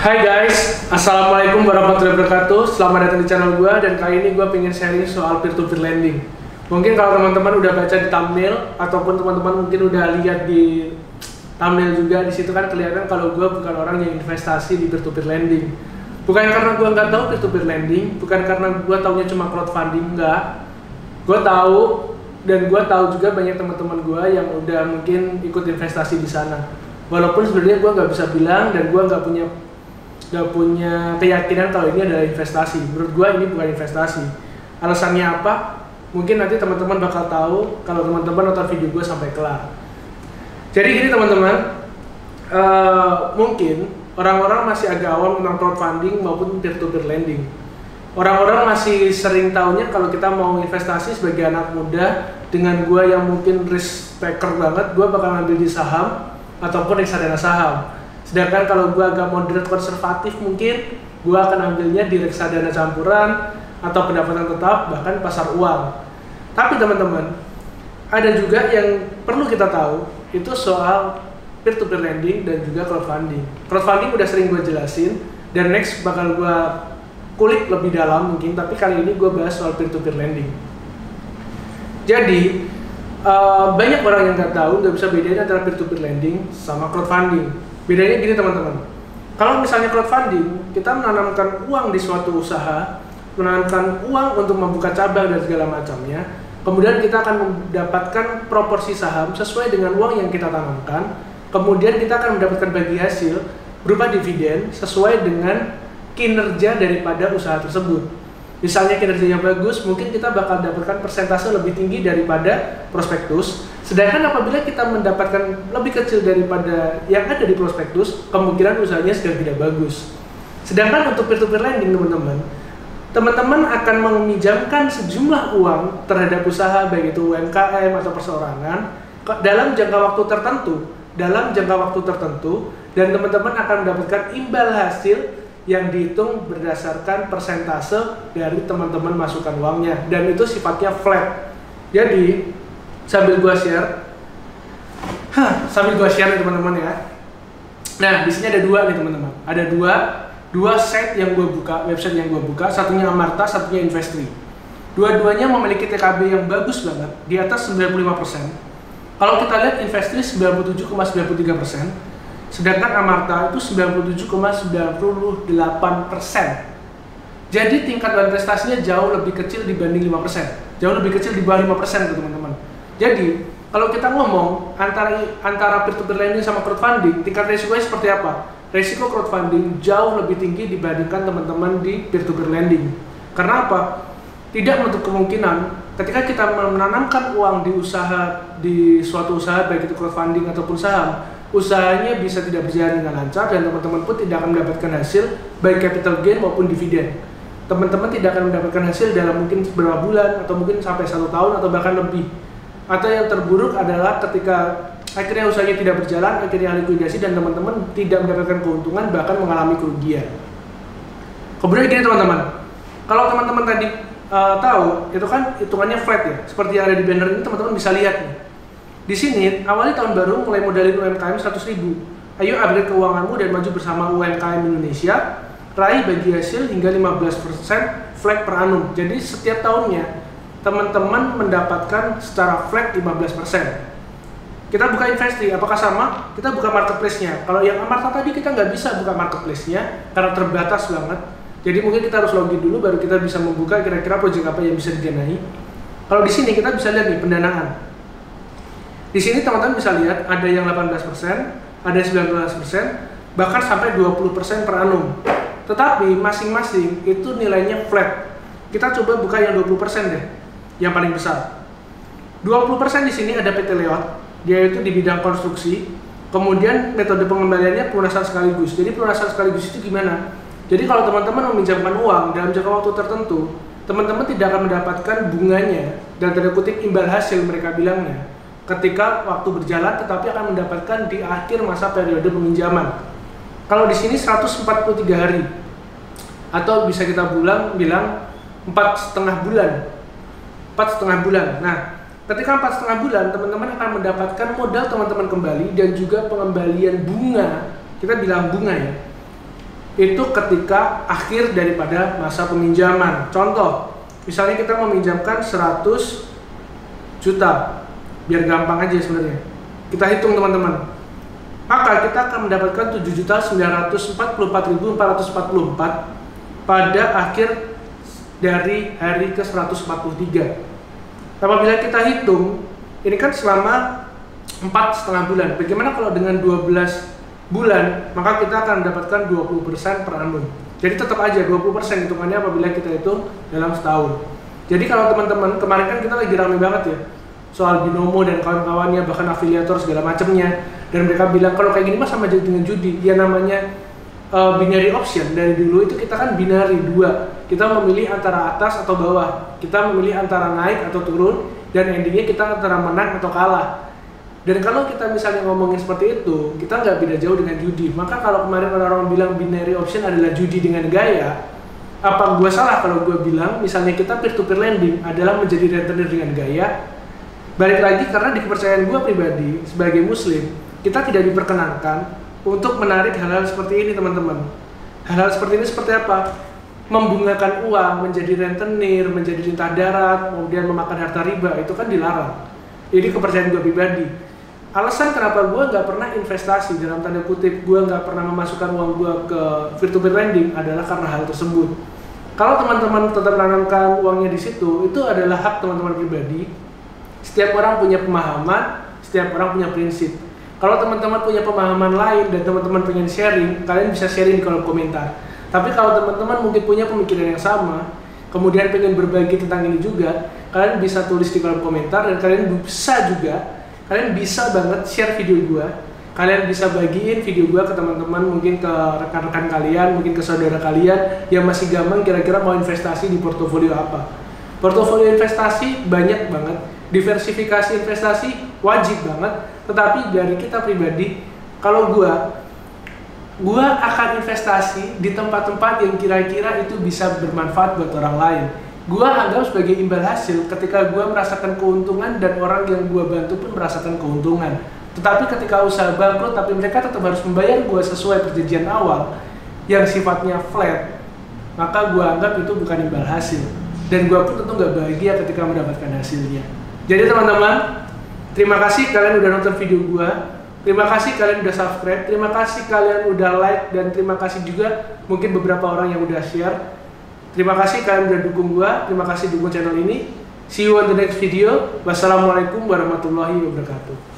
Hai guys, Assalamualaikum warahmatullahi wabarakatuh. Selamat datang di channel gue, dan kali ini gue pengen sharing soal peer-to-peer lending. Mungkin kalau teman-teman udah baca di thumbnail, ataupun teman-teman mungkin udah lihat di thumbnail juga, di situ kan kelihatan kalau gue bukan orang yang investasi di peer-to-peer lending. Bukan karena gue nggak tahu peer-to-peer lending, bukan karena gue taunya cuma crowdfunding, enggak. Gue tahu, dan gue tahu juga banyak teman-teman gue yang udah mungkin ikut investasi di sana. Walaupun sebenarnya gue nggak bisa bilang, dan gue nggak punya keyakinan kalau ini adalah investasi. Menurut gue ini bukan investasi. Alasannya apa? Mungkin nanti teman-teman bakal tahu kalau teman-teman nonton video gue sampai kelar. Jadi gini teman-teman, mungkin orang-orang masih agak awam tentang crowdfunding maupun peer-to-peer lending. Orang-orang masih sering taunya kalau kita mau investasi sebagai anak muda, dengan gue yang mungkin risk taker banget, gue bakal ngambil di saham ataupun reksadana saham. Sedangkan kalau gue agak moderate konservatif, mungkin gue akan ambilnya di reksadana campuran atau pendapatan tetap, bahkan pasar uang. Tapi teman-teman, ada juga yang perlu kita tahu, itu soal peer-to-peer lending dan juga crowdfunding. Crowdfunding udah sering gue jelasin, dan next bakal gue kulik lebih dalam mungkin, tapi kali ini gue bahas soal peer-to-peer lending. Jadi, banyak orang yang nggak tahu, nggak bisa bedain antara peer-to-peer lending sama crowdfunding. Bedanya gini teman-teman, kalau misalnya crowdfunding, kita menanamkan uang di suatu usaha, menanamkan uang untuk membuka cabang dan segala macamnya, kemudian kita akan mendapatkan proporsi saham sesuai dengan uang yang kita tanamkan, kemudian kita akan mendapatkan bagi hasil berupa dividen sesuai dengan kinerja daripada usaha tersebut. Misalnya kinerjanya bagus, mungkin kita bakal dapatkan persentase lebih tinggi daripada prospektus. Sedangkan apabila kita mendapatkan lebih kecil daripada yang ada di prospektus, kemungkinan usahanya sedang tidak bagus. Sedangkan untuk peer-to-peer lending teman-teman akan meminjamkan sejumlah uang terhadap usaha, baik itu UMKM atau perseorangan, dalam jangka waktu tertentu, dan teman-teman akan mendapatkan imbal hasil yang dihitung berdasarkan persentase dari teman-teman masukkan uangnya, dan itu sifatnya flat. Jadi sambil gua share nih teman-teman ya. Nah, di sini ada dua nih teman-teman. Ada dua site yang gua buka, website yang gua buka. Satunya Amarta, satunya Investri. Dua-duanya memiliki TKB yang bagus banget, di atas 95%. Kalau kita lihat Investri 97,93%. Sedangkan Amarta itu 97,98%. Jadi tingkat investasinya jauh lebih kecil dibanding 5%. Jauh lebih kecil di bawah 5% teman-teman. Jadi kalau kita ngomong antara peer-to-peer lending sama crowdfunding, tingkat resikonya seperti apa? Resiko crowdfunding jauh lebih tinggi dibandingkan teman-teman di peer-to-peer lending. Karena apa? Tidak menutup kemungkinan ketika kita menanamkan uang di suatu usaha, baik itu crowdfunding ataupun saham, usahanya bisa tidak berjalan dengan lancar, dan teman-teman pun tidak akan mendapatkan hasil baik capital gain maupun dividen. Teman-teman tidak akan mendapatkan hasil dalam mungkin beberapa bulan, atau mungkin sampai 1 tahun, atau bahkan lebih. Atau yang terburuk adalah ketika akhirnya usahanya tidak berjalan, akhirnya likuidasi, dan teman-teman tidak mendapatkan keuntungan, bahkan mengalami kerugian. Kemudian gini teman-teman, kalau teman-teman tadi tahu, itu kan hitungannya flat ya, seperti yang ada di banner ini, teman-teman bisa lihat nih. Di sini, awalnya tahun baru mulai modalin UMKM 100.000. Ayo upgrade keuanganmu dan maju bersama UMKM Indonesia. Raih bagi hasil hingga 15% flat per annum. Jadi setiap tahunnya, teman-teman mendapatkan secara flat 15%. Kita buka Investri, apakah sama? Kita buka marketplace-nya. Kalau yang Amarta tadi kita nggak bisa buka marketplace-nya karena terbatas banget. Jadi mungkin kita harus login dulu baru kita bisa membuka kira-kira proyek apa yang bisa didanai. Kalau di sini kita bisa lihat nih pendanaan. Di sini teman-teman bisa lihat ada yang 18%, ada 19%, bahkan sampai 20% per annum. Tetapi masing-masing itu nilainya flat. Kita coba buka yang 20% deh, yang paling besar. 20% di sini ada PT Leot, dia itu di bidang konstruksi. Kemudian metode pengembaliannya pelunasan sekaligus. Jadi pelunasan sekaligus itu gimana? Jadi kalau teman-teman meminjamkan uang dalam jangka waktu tertentu, teman-teman tidak akan mendapatkan bunganya dan tanda kutip imbal hasil mereka bilangnya ketika waktu berjalan, tetapi akan mendapatkan di akhir masa periode peminjaman. Kalau di sini 143 hari, atau bisa kita bilang 4,5 bulan. 4,5 bulan. Nah, ketika 4,5 bulan, teman-teman akan mendapatkan modal teman-teman kembali dan juga pengembalian bunga. Kita bilang bunga ya. itu ketika akhir daripada masa peminjaman. Contoh, misalnya kita meminjamkan 100 juta, biar gampang aja sebenarnya. Kita hitung teman-teman. Maka kita akan mendapatkan 7.944.444 pada akhir dari hari ke-143. Apabila kita hitung, ini kan selama 4,5 bulan. Bagaimana kalau dengan 12 bulan, maka kita akan mendapatkan 20% per annum. Jadi tetap aja 20% hitungannya apabila kita hitung dalam setahun. Jadi kalau teman-teman, kemarin kan kita lagi rame banget ya soal binomo dan kawan-kawannya, bahkan afiliator segala macamnya, dan mereka bilang kalau kayak gini mah sama aja dengan judi. Ya namanya binary option. Dari dulu itu kita kan binary, dua, kita memilih antara atas atau bawah, kita memilih antara naik atau turun, dan endingnya kita antara menang atau kalah. Dan kalau kita misalnya ngomongin seperti itu, kita nggak beda jauh dengan judi. Maka kalau kemarin orang-orang bilang binary option adalah judi dengan gaya, apa gua salah kalau gua bilang misalnya kita peer-to-peer lending adalah menjadi rentenir dengan gaya? Balik lagi, karena di kepercayaan gua pribadi sebagai muslim, kita tidak diperkenankan untuk menarik hal-hal seperti ini teman-teman. Hal-hal seperti ini seperti apa? Membungakan uang, menjadi rentenir, menjadi lintah darat, kemudian memakan harta riba, itu kan dilarang. Ini kepercayaan gua pribadi. Alasan kenapa gue nggak pernah investasi, dalam tanda kutip gue nggak pernah memasukkan uang gue ke peer-to-peer lending adalah karena hal tersebut. Kalau teman-teman tetap menanamkan uangnya di situ, itu adalah hak teman-teman pribadi. Setiap orang punya pemahaman, setiap orang punya prinsip. Kalau teman-teman punya pemahaman lain dan teman-teman pengen sharing, kalian bisa sharing di kolom komentar. Tapi kalau teman-teman mungkin punya pemikiran yang sama, kemudian pengen berbagi tentang ini juga, kalian bisa tulis di kolom komentar, dan kalian bisa banget share video gua. Kalian bisa bagiin video gua ke teman-teman, mungkin ke rekan-rekan kalian, mungkin ke saudara kalian yang masih gampang kira-kira mau investasi di portofolio apa. Portofolio investasi banyak banget, diversifikasi investasi wajib banget. Tetapi dari kita pribadi, kalau gua akan investasi di tempat-tempat yang kira-kira itu bisa bermanfaat buat orang lain. Gua anggap sebagai imbal hasil ketika gua merasakan keuntungan dan orang yang gua bantu pun merasakan keuntungan. Tetapi ketika usaha bangkrut tapi mereka tetap harus membayar gua sesuai perjanjian awal yang sifatnya flat, maka gua anggap itu bukan imbal hasil. Dan gua pun tentu nggak bahagia ketika mendapatkan hasilnya. Jadi teman-teman, terima kasih kalian udah nonton video gua. Terima kasih kalian udah subscribe. Terima kasih kalian udah like, dan terima kasih juga mungkin beberapa orang yang udah share. Terima kasih kalian udah dukung gua, terima kasih dukung channel ini. See you on the next video. Wassalamualaikum warahmatullahi wabarakatuh.